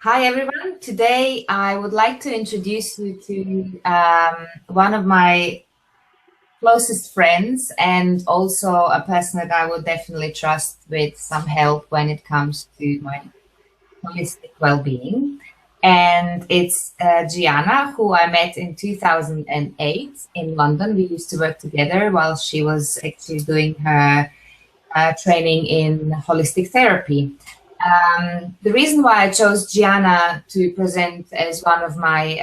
Hi everyone. Today I would like to introduce you to one of my closest friends and also a person that I would definitely trust with some help when it comes to my holistic well-being. And it's Gianna, who I met in 2008 in London. We used to work together while she was actually doing her training in holistic therapy. The reason why I chose Gianna to present as one of my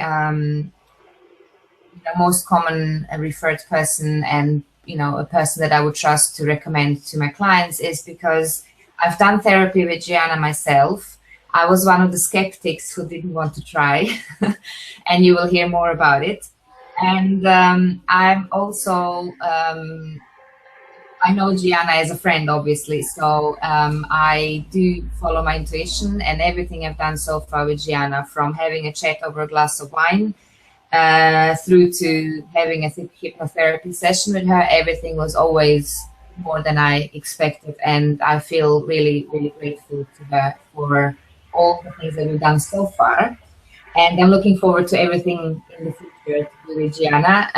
most common referred person and a person that I would trust to recommend to my clients is because I've done therapy with Gianna myself. I was one of the skeptics who didn't want to try, and you will hear more about it. And I'm also I know Gianna as a friend, obviously, so I do follow my intuition, and everything I've done so far with Gianna, from having a chat over a glass of wine through to having a hypnotherapy session with her, everything was always more than I expected, and I feel really, really grateful to her for all the things that we've done so far. And I'm looking forward to everything in the future to do with Gianna.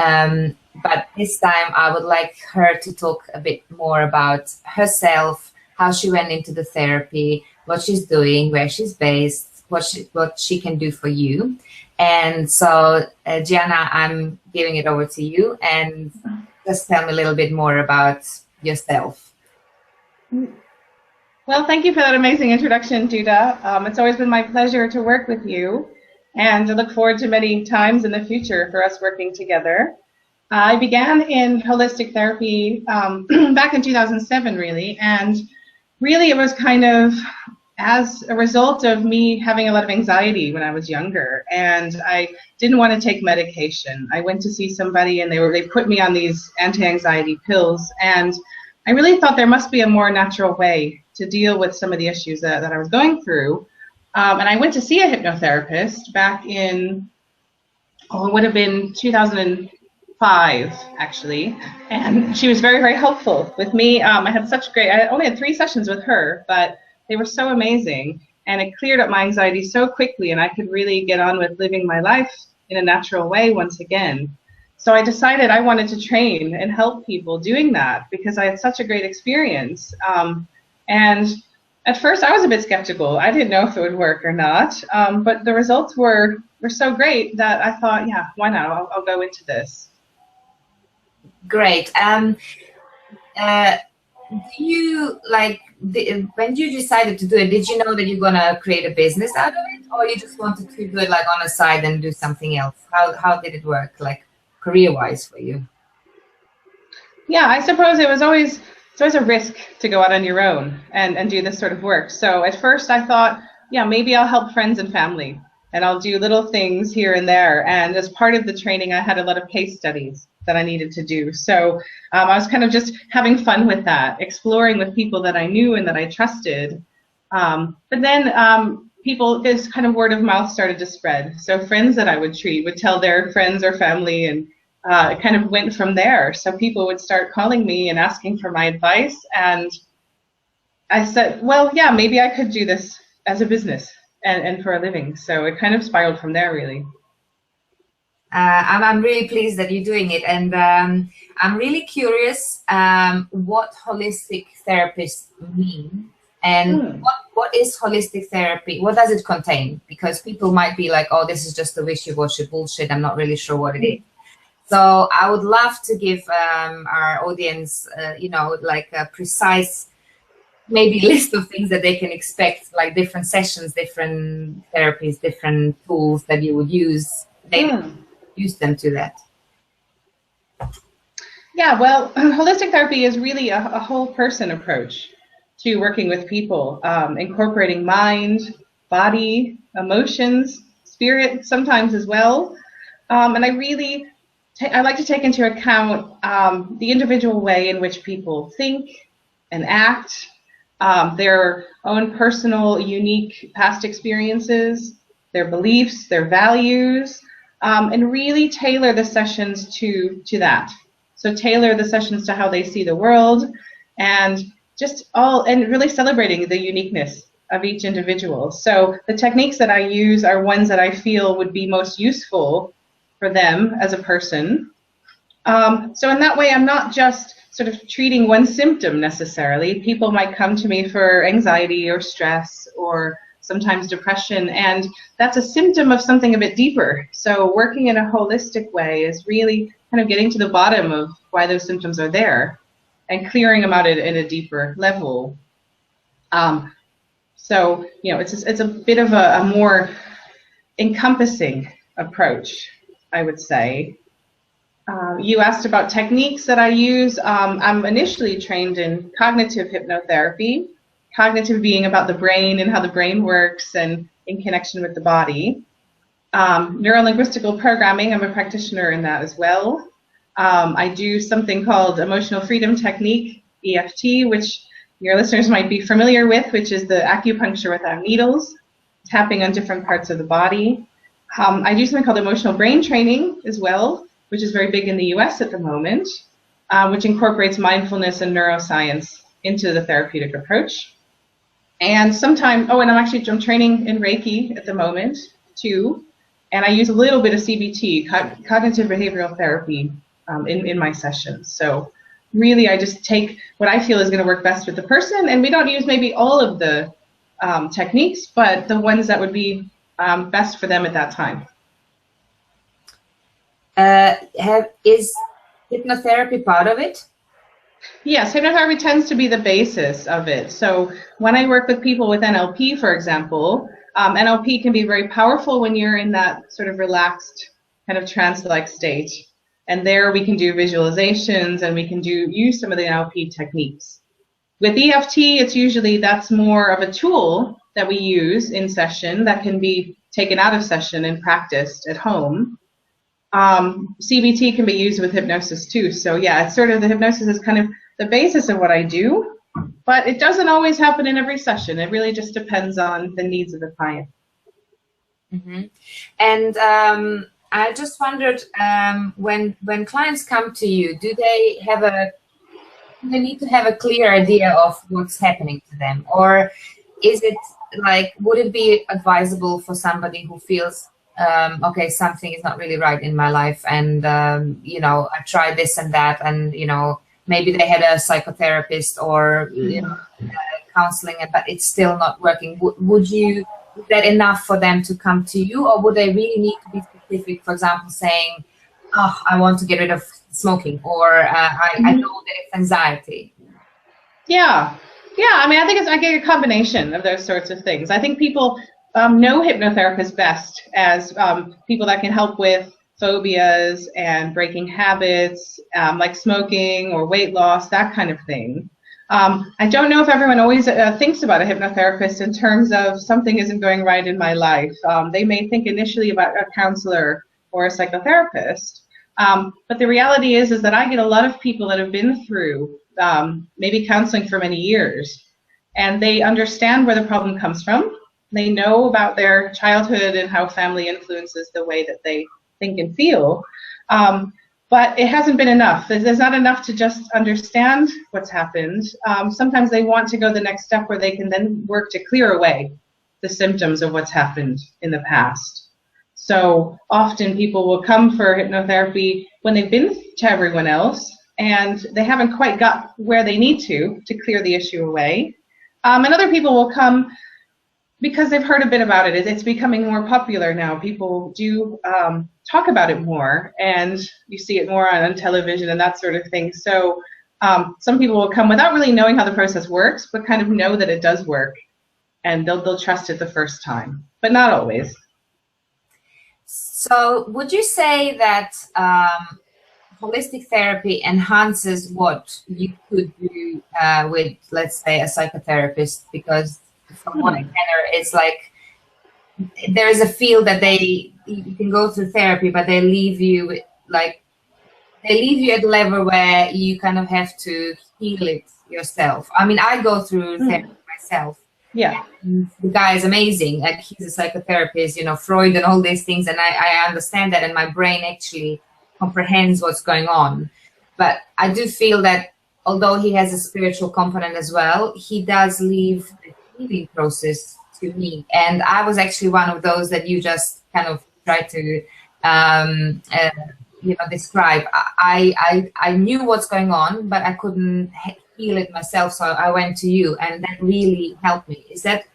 But this time I would like her to talk a bit more about herself, how she went into the therapy, what she's doing, where she's based, what she can do for you. And so, Gianna, I'm giving it over to you, and just tell me a little bit more about yourself. Well, thank you for that amazing introduction, Judah. It's always been my pleasure to work with you, and I look forward to many times in the future for us working together. I began in holistic therapy back in 2007, really, and really it was kind of as a result of me having a lot of anxiety when I was younger, and I didn't want to take medication. I went to see somebody, and they put me on these anti-anxiety pills, and I really thought there must be a more natural way to deal with some of the issues that I was going through. And I went to see a hypnotherapist back in, it would have been 2005, actually. And she was very, very helpful with me. I only had 3 sessions with her, but they were so amazing. And it cleared up my anxiety so quickly, and I could really get on with living my life in a natural way once again. So I decided I wanted to train and help people doing that because I had such a great experience. And at first I was a bit skeptical. I didn't know if it would work or not, but the results were so great that I thought, yeah, why not? I'll go into this. Great. Do you when you decided to do it, did you know that you're gonna create a business out of it, or you just wanted to do it like on the side and do something else? How did it work, like career-wise for you? Yeah, I suppose it's always a risk to go out on your own and do this sort of work. So at first I thought, yeah, maybe I'll help friends and family, and I'll do little things here and there. And as part of the training, I had a lot of case studies that I needed to do. So I was kind of just having fun with that, exploring with people that I knew and that I trusted. But then this kind of word of mouth started to spread. So friends that I would treat would tell their friends or family, and it kind of went from there. So people would start calling me and asking for my advice. And I said, well, yeah, maybe I could do this as a business and for a living. So it kind of spiraled from there, really. I'm really pleased that you're doing it, and I'm really curious what holistic therapists mean, and what is holistic therapy? What does it contain? Because people might be like, oh, this is just the wishy-washy bullshit. I'm not really sure what it is. So I would love to give our audience, like a precise maybe list of things that they can expect, like different sessions, different therapies, different tools that you would use. Use them to that. Yeah, well, holistic therapy is really a whole person approach to working with people, incorporating mind, body, emotions, spirit sometimes as well. And I like to take into account the individual way in which people think and act, their own personal, unique past experiences, their beliefs, their values, and really tailor the sessions to that. So tailor the sessions to how they see the world, and really celebrating the uniqueness of each individual. So the techniques that I use are ones that I feel would be most useful for them as a person. So in that way, I'm not just sort of treating one symptom necessarily. People might come to me for anxiety or stress or sometimes depression, and that's a symptom of something a bit deeper. So working in a holistic way is really kind of getting to the bottom of why those symptoms are there and clearing them out at a deeper level. So, you know, it's a bit of a more encompassing approach, I would say. You asked about techniques that I use. I'm initially trained in cognitive hypnotherapy, cognitive being about the brain and how the brain works and in connection with the body. Neuro-linguistical programming, I'm a practitioner in that as well. I do something called emotional freedom technique, EFT, which your listeners might be familiar with, which is the acupuncture without needles, tapping on different parts of the body. I do something called emotional brain training as well, which is very big in the US at the moment, which incorporates mindfulness and neuroscience into the therapeutic approach. And sometimes, I'm training in Reiki at the moment too, and I use a little bit of CBT, cognitive behavioral therapy, in my sessions. So really, I just take what I feel is going to work best with the person, and we don't use maybe all of the techniques, but the ones that would be best for them at that time. Is hypnotherapy part of it? Yes, hypnotherapy tends to be the basis of it. So when I work with people with NLP, for example, NLP can be very powerful when you're in that sort of relaxed kind of trance-like state. And there we can do visualizations and we can use some of the NLP techniques. With EFT, it's usually that's more of a tool that we use in session that can be taken out of session and practiced at home. CBT can be used with hypnosis too. So yeah, it's sort of the hypnosis is kind of the basis of what I do, but it doesn't always happen in every session. It really just depends on the needs of the client. Mm-hmm. And I just wondered, when clients come to you, do they need to have a clear idea of what's happening to them, or is it like, would it be advisable for somebody who feels okay, something is not really right in my life, and you know, I tried this and that, and you know, maybe they had a psychotherapist or you know, counseling, but it's still not working. Is that enough for them to come to you, or would they really need to be specific? For example, saying, "Oh, I want to get rid of smoking," or I know that it's anxiety. Yeah. I mean, I get a combination of those sorts of things. I think people know hypnotherapists best as people that can help with phobias and breaking habits, like smoking or weight loss, that kind of thing. I don't know if everyone always thinks about a hypnotherapist in terms of something isn't going right in my life. They may think initially about a counselor or a psychotherapist, but the reality is that I get a lot of people that have been through maybe counseling for many years, and they understand where the problem comes from. They know about their childhood and how family influences the way that they think and feel. But it hasn't been enough. There's not enough to just understand what's happened. Sometimes they want to go the next step where they can then work to clear away the symptoms of what's happened in the past. So often people will come for hypnotherapy when they've been to everyone else and they haven't quite got where they need to clear the issue away. And other people will come because they've heard a bit about it. It's becoming more popular now. People do talk about it more, and you see it more on television and that sort of thing. So some people will come without really knowing how the process works, but kind of know that it does work, and they'll trust it the first time, but not always. So would you say that holistic therapy enhances what you could do with, let's say, a psychotherapist? Because from what I gather, it's like there is a feel that you can go through therapy, but they leave you at a level where you kind of have to heal it yourself. I mean, I go through therapy myself. Yeah. And the guy is amazing. Like, he's a psychotherapist, you know, Freud and all these things, and I understand that, and my brain actually comprehends what's going on. But I do feel that although he has a spiritual component as well, he does leave healing process to me. And I was actually one of those that you just kind of tried to describe. I knew what's going on, but I couldn't heal it myself, so I went to you, and that really helped me. Is that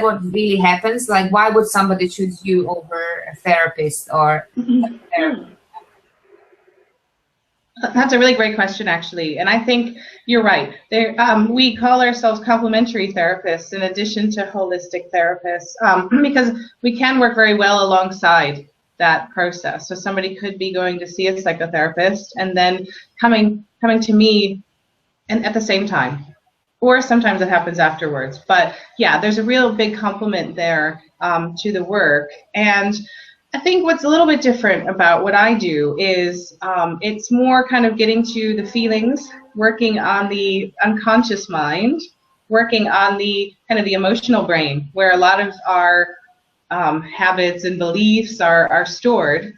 what really happens? Like, why would somebody choose you over a therapist or a therapist? That's a really great question, actually, and I think you're right. We call ourselves complementary therapists in addition to holistic therapists, because we can work very well alongside that process. So somebody could be going to see a psychotherapist and then coming to me, and at the same time, or sometimes it happens afterwards. But yeah, there's a real big complement there to the work. And I think what's a little bit different about what I do is it's more kind of getting to the feelings, working on the unconscious mind, working on the kind of the emotional brain, where a lot of our habits and beliefs are stored,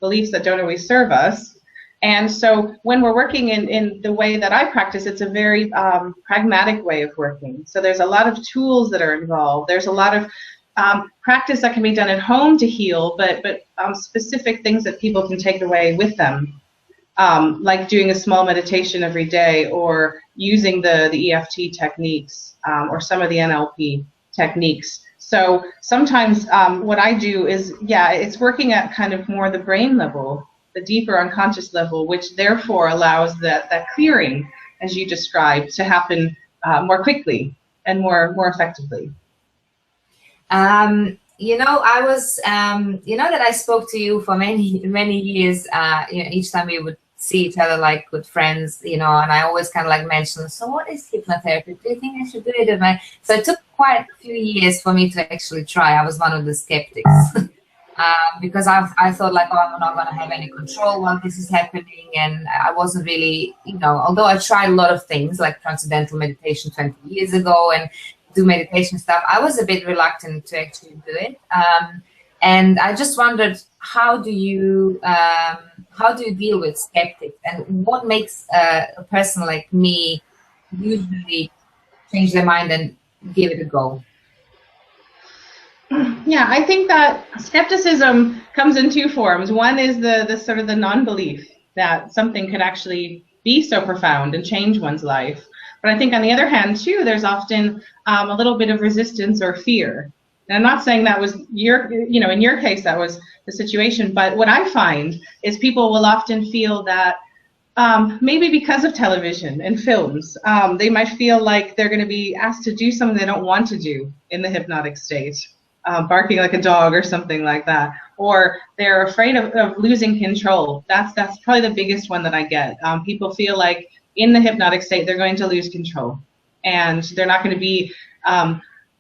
beliefs that don't always serve us. And so when we're working in the way that I practice, it's a very pragmatic way of working. So there's a lot of tools that are involved. There's a lot of practice that can be done at home to heal, but specific things that people can take away with them, like doing a small meditation every day, or using the EFT techniques, or some of the NLP techniques. So sometimes what I do is, it's working at kind of more the brain level, the deeper unconscious level, which therefore allows that clearing, as you described, to happen more quickly and more effectively. I was, that I spoke to you for many years. Each time we would see each other like good friends, and I always kind of like mention, so what is hypnotherapy? Do you think I should do it? So it took quite a few years for me to actually try. I was one of the skeptics. Because I thought like, I'm not going to have any control while this is happening. And I wasn't really, although I tried a lot of things like transcendental meditation 20 years ago and do meditation stuff, I was a bit reluctant to actually do it. And I just wondered, how do you deal with skeptics, and what makes a person like me usually change their mind and give it a go? Yeah, I think that skepticism comes in two forms. One is the sort of the non-belief that something could actually be so profound and change one's life. But I think on the other hand, too, there's often a little bit of resistance or fear. And I'm not saying that was in your case, that was the situation. But what I find is people will often feel that maybe because of television and films, they might feel like they're going to be asked to do something they don't want to do in the hypnotic state. Barking like a dog or something like that, or they're afraid of losing control. That's probably the biggest one that I get. People feel like in the hypnotic state they're going to lose control, and they're not going to be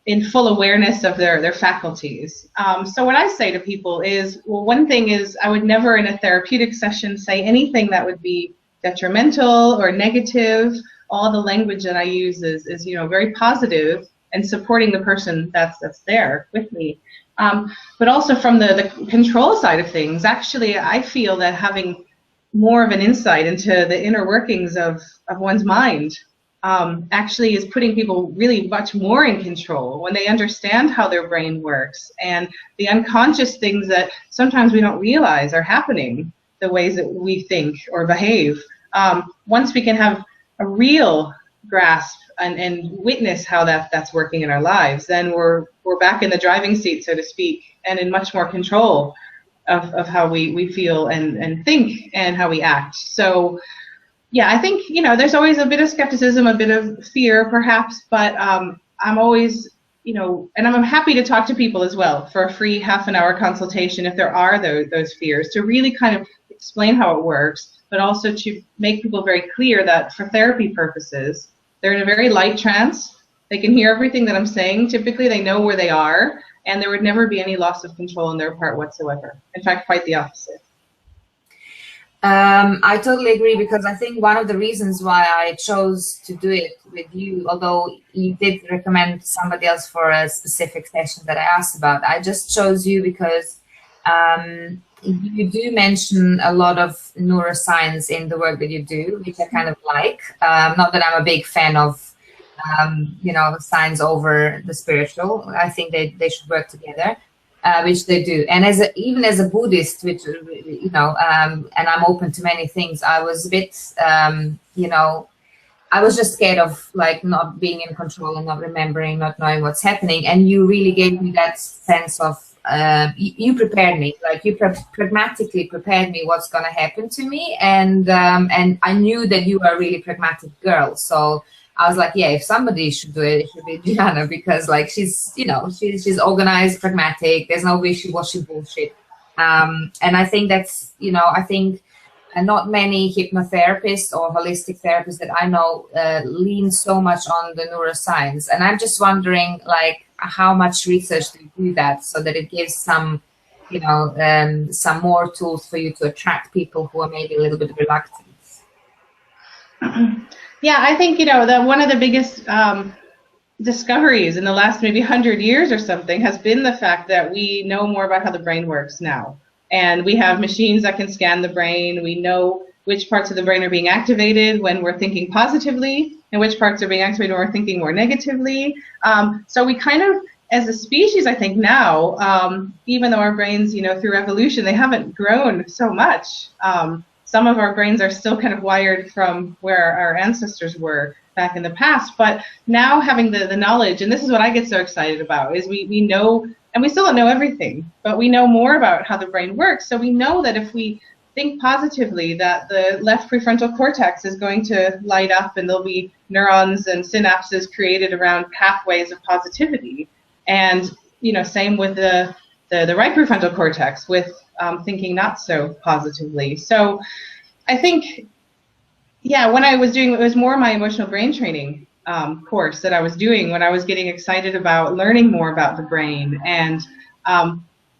in full awareness of their faculties. So what I say to people is, well, one thing is I would never in a therapeutic session say anything that would be detrimental or negative. All the language that I use is very positive and supporting the person that's there with me. But also from the control side of things, actually, I feel that having more of an insight into the inner workings of one's mind actually is putting people really much more in control when they understand how their brain works and the unconscious things that sometimes we don't realize are happening, the ways that we think or behave. Once we can have a real grasp and witness how that's working in our lives, then we're back in the driving seat, so to speak, and in much more control of how we feel and think and how we act. So yeah, I think there's always a bit of skepticism, a bit of fear perhaps, but I'm always and I'm happy to talk to people as well for a free half-an-hour consultation if there are those fears, to really kind of explain how it works, but also to make people very clear that for therapy purposes, they're in a very light trance. They can hear everything that I'm saying. Typically, they know where they are, and there would never be any loss of control on their part whatsoever. In fact, quite the opposite. I totally agree, because I think one of the reasons why I chose to do it with you, although you did recommend somebody else for a specific session that I asked about, I just chose you because you do mention a lot of neuroscience in the work that you do, which I kind of like. Not that I'm a big fan of science over the spiritual. I think they should work together, which they do. And even as a Buddhist, which and I'm open to many things, I was a bit, I was just scared of like not being in control and not remembering, not knowing what's happening. And you really gave me that sense of you prepared me, like you pragmatically prepared me what's going to happen to me, and I knew that you are a really pragmatic girl. So I was like, yeah, if somebody should do it, it should be Gianna, because like she's organized, pragmatic. There's no wishy-washy bullshit. And I think that's and not many hypnotherapists or holistic therapists that I know lean so much on the neuroscience. And I'm just wondering, like, how much research do you do that so that it gives some, some more tools for you to attract people who are maybe a little bit reluctant? Yeah, I think, one of the biggest discoveries in the last maybe 100 years or something has been the fact that we know more about how the brain works now. And we have machines that can scan the brain. We know which parts of the brain are being activated when we're thinking positively and which parts are being activated when we're thinking more negatively. So we kind of, as a species, I think now, even though our brains, through evolution, they haven't grown so much. Some of our brains are still kind of wired from where our ancestors were back in the past. But now having the knowledge, and this is what I get so excited about, is we know. And we still don't know everything, but we know more about how the brain works. So we know that if we think positively, that the left prefrontal cortex is going to light up and there'll be neurons and synapses created around pathways of positivity. And, same with the right prefrontal cortex with thinking not so positively. So I think, when I was doing, it was more my emotional brain training course that I was doing when I was getting excited about learning more about the brain, and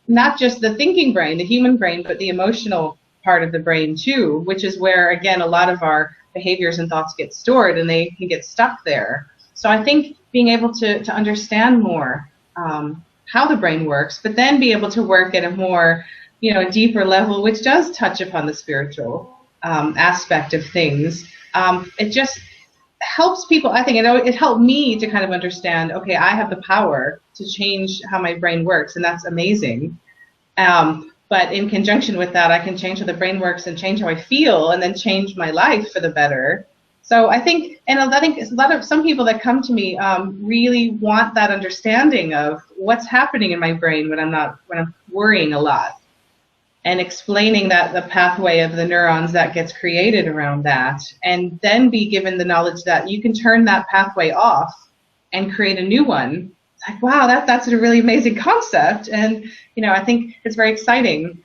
not just the thinking brain, the human brain, but the emotional part of the brain too, which is where, again, a lot of our behaviors and thoughts get stored and they can get stuck there. So I think being able to understand more how the brain works, but then be able to work at a more, a deeper level, which does touch upon the spiritual aspect of things, it just helps people. I think it helped me to kind of understand, okay, I have the power to change how my brain works, and that's amazing. But in conjunction with that, I can change how the brain works and change how I feel, and then change my life for the better. So I think, some people that come to me really want that understanding of what's happening in my brain when I'm worrying a lot, and explaining that the pathway of the neurons that gets created around that, and then be given the knowledge that you can turn that pathway off and create a new one. It's like, wow, that's a really amazing concept. And, I think it's very exciting.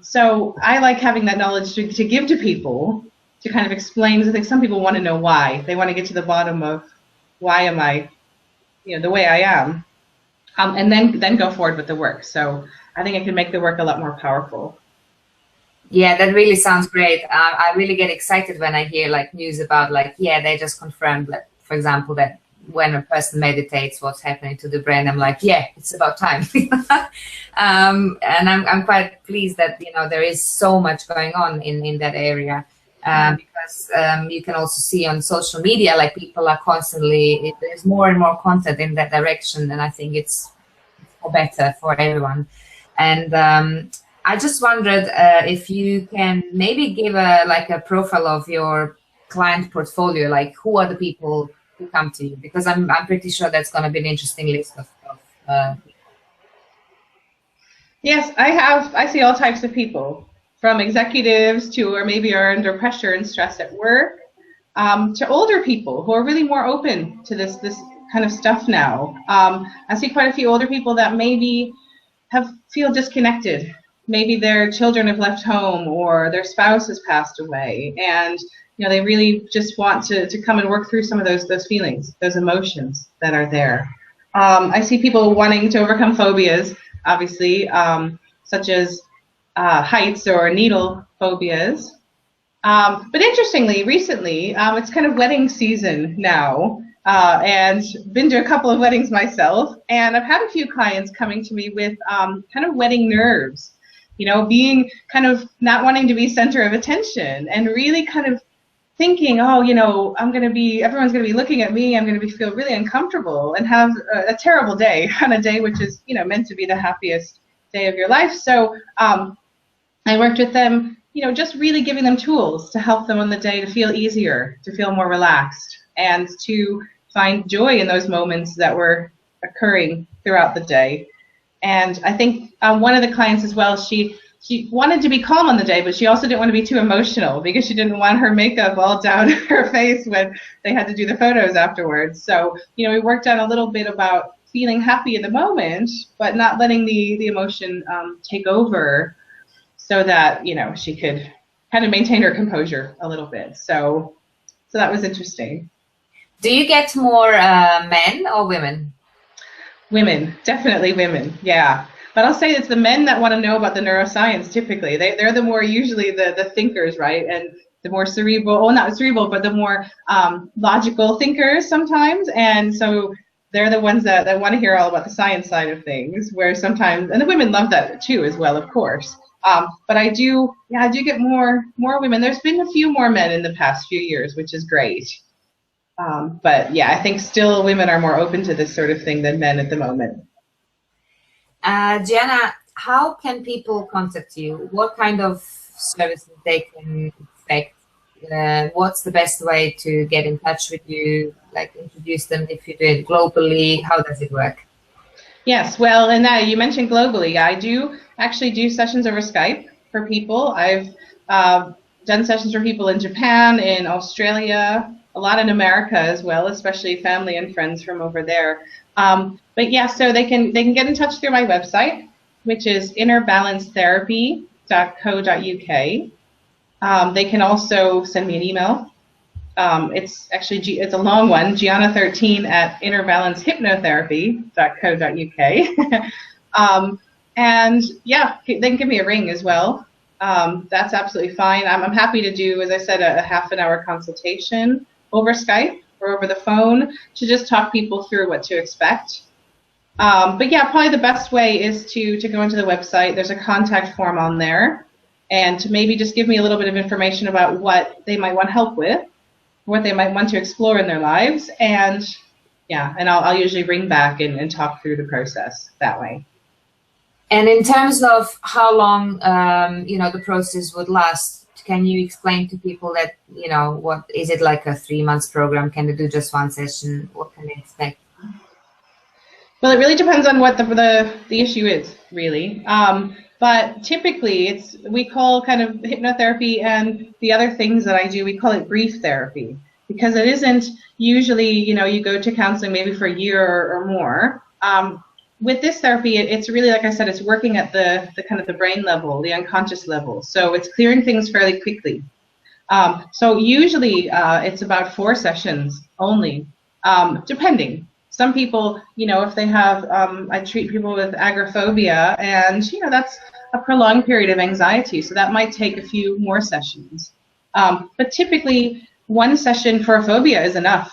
So I like having that knowledge to give to people, to kind of explain. I think some people want to know why. They want to get to the bottom of why am I, the way I am, and then go forward with the work. So I think it can make the work a lot more powerful. Yeah, that really sounds great. I really get excited when I hear like news about they just confirmed that, for example, that when a person meditates, what's happening to the brain. I'm like, yeah, it's about time. And I'm quite pleased that, there is so much going on in that area. Because you can also see on social media, like people are constantly, there's more and more content in that direction. And I think it's better for everyone. And I just wondered if you can maybe give a profile of your client portfolio, like who are the people who come to you? Because I'm pretty sure that's going to be an interesting list of Yes, I see all types of people, from executives to, or maybe are under pressure and stress at work, to older people who are really more open to this kind of stuff now. I see quite a few older people that maybe feel disconnected. Maybe their children have left home or their spouse has passed away, and they really just want to come and work through some of those feelings, those emotions that are there. I see people wanting to overcome phobias, obviously, such as heights or needle phobias. But interestingly, recently, it's kind of wedding season now, and been to a couple of weddings myself, and I've had a few clients coming to me with kind of wedding nerves, being kind of not wanting to be center of attention, and really kind of thinking, oh, you know, everyone's going to be looking at me, I'm going to feel really uncomfortable and have a terrible day on a day which is, you know, meant to be the happiest day of your life. So I worked with them, you know, just really giving them tools to help them on the day to feel easier, to feel more relaxed, and to find joy in those moments that were occurring throughout the day. And I think one of the clients as well, she wanted to be calm on the day, but she also didn't want to be too emotional because she didn't want her makeup all down her face when they had to do the photos afterwards. So, you know, we worked out a little bit about feeling happy in the moment, but not letting the emotion take over, so that, you know, she could kind of maintain her composure a little bit. So that was interesting. Do you get more men or women? Women, definitely women, yeah. But I'll say it's the men that want to know about the neuroscience typically. They're the more usually the thinkers, right? And the more cerebral, well, not cerebral, but the more logical thinkers sometimes. And so they're the ones that want to hear all about the science side of things, where sometimes, and the women love that too as well, of course. But I do get more women. There's been a few more men in the past few years, which is great. But yeah, I think still women are more open to this sort of thing than men at the moment. Gianna, how can people contact you? What kind of services they can expect? What's the best way to get in touch with you? Like, introduce them if you do it globally? How does it work? Yes, well, and you mentioned globally. I do actually do sessions over Skype for people. I've done sessions for people in Japan, in Australia, a lot in America as well, especially family and friends from over there. But yeah, so they can get in touch through my website, which is innerbalancetherapy.co.uk. They can also send me an email. It's a long one, Gianna13@innerbalancehypnotherapy.co.uk. And yeah, they can give me a ring as well. That's absolutely fine. I'm happy to do, as I said, a half an hour consultation over Skype or over the phone to just talk people through what to expect. But yeah, probably the best way is to go into the website. There's a contact form on there, and to maybe just give me a little bit of information about what they might want help with, what they might want to explore in their lives, and yeah, and I'll usually ring back and talk through the process that way. And in terms of how long, you know, the process would last, can you explain to people that, you know, what is it, like a 3 months program? Can they do just one session? What can they expect? Well, it really depends on what the issue is, really. But typically, we call kind of hypnotherapy and the other things that I do, we call it brief therapy, because it isn't usually, you know, you go to counseling maybe for a year or more. With this therapy, it's really, like I said, it's working at the kind of the brain level, the unconscious level. So it's clearing things fairly quickly. So usually it's about 4 sessions only, depending. Some people, you know, if they have, I treat people with agoraphobia, and, you know, that's a prolonged period of anxiety, so that might take a few more sessions. But typically, 1 session for a phobia is enough.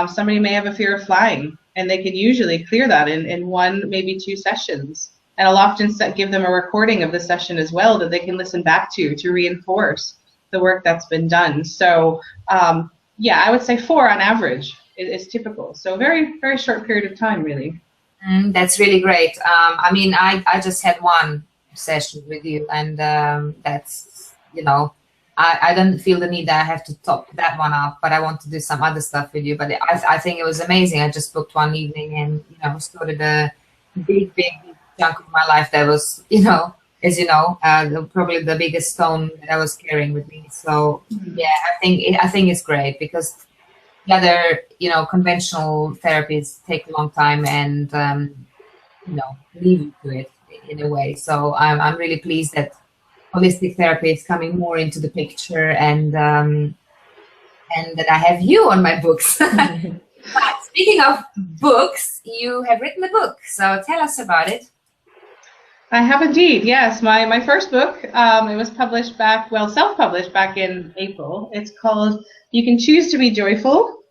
Somebody may have a fear of flying, and they can usually clear that in 1, maybe 2 sessions. And I'll often give them a recording of the session as well that they can listen back to reinforce the work that's been done. So, yeah, I would say 4 on average is typical. So very, very short period of time, really. That's really great. I mean, I just had 1 session with you, and that's, you know, I don't feel the need that I have to top that one up, but I want to do some other stuff with you. But I think it was amazing. I just booked 1 evening and, you know, started a big chunk of my life that was, you know, as you know, probably the biggest stone that I was carrying with me. So yeah, I think it's great, because the other, you know, conventional therapies take a long time and, you know, leave you to it in a way. So I'm really pleased that holistic therapy is coming more into the picture, and that I have you on my books. But speaking of books, you have written a book, so tell us about it. I have indeed, yes. My first book, it was published self-published back in April. It's called You Can Choose to Be Joyful,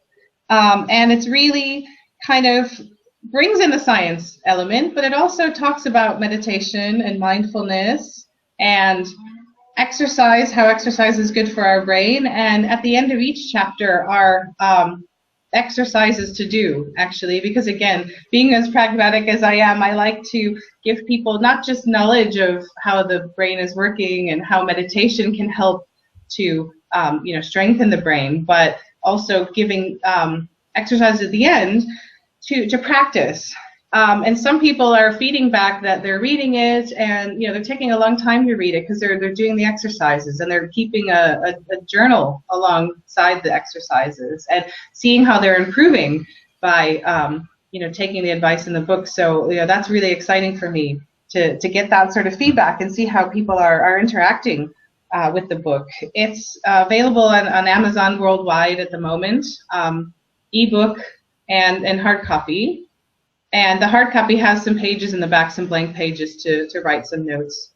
and it's really kind of brings in the science element, but it also talks about meditation and mindfulness and exercise, how exercise is good for our brain, and at the end of each chapter are exercises to do, actually, because again, being as pragmatic as I am, I like to give people not just knowledge of how the brain is working and how meditation can help to strengthen the brain, but also giving exercises at the end to practice. And some people are feeding back that they're reading it, and they're taking a long time to read it because they're doing the exercises, and they're keeping a journal alongside the exercises and seeing how they're improving by taking the advice in the book. So that's really exciting for me to get that sort of feedback and see how people are interacting with the book. It's available on Amazon worldwide at the moment, ebook and hard copy. And the hard copy has some pages in the back, some blank pages to write some notes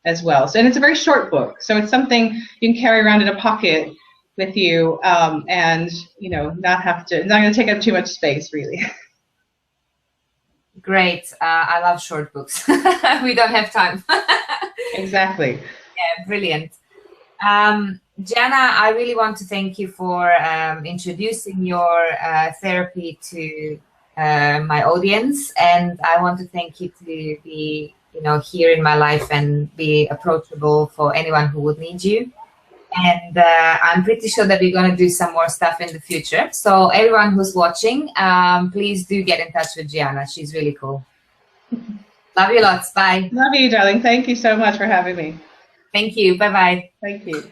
as well. So, and it's a very short book, so it's something you can carry around in a pocket with you, and not going to take up too much space, really. Great. I love short books. We don't have time. Exactly. Yeah, brilliant. Gianna, I really want to thank you for introducing your therapy to my audience, and I want to thank you to be here in my life and be approachable for anyone who would need you. And I'm pretty sure that we're going to do some more stuff in the future. So everyone who's watching, please do get in touch with Gianna. She's really cool. Love you lots. Bye. Love you, darling. Thank you so much for having me. Thank you. Bye-bye. Thank you.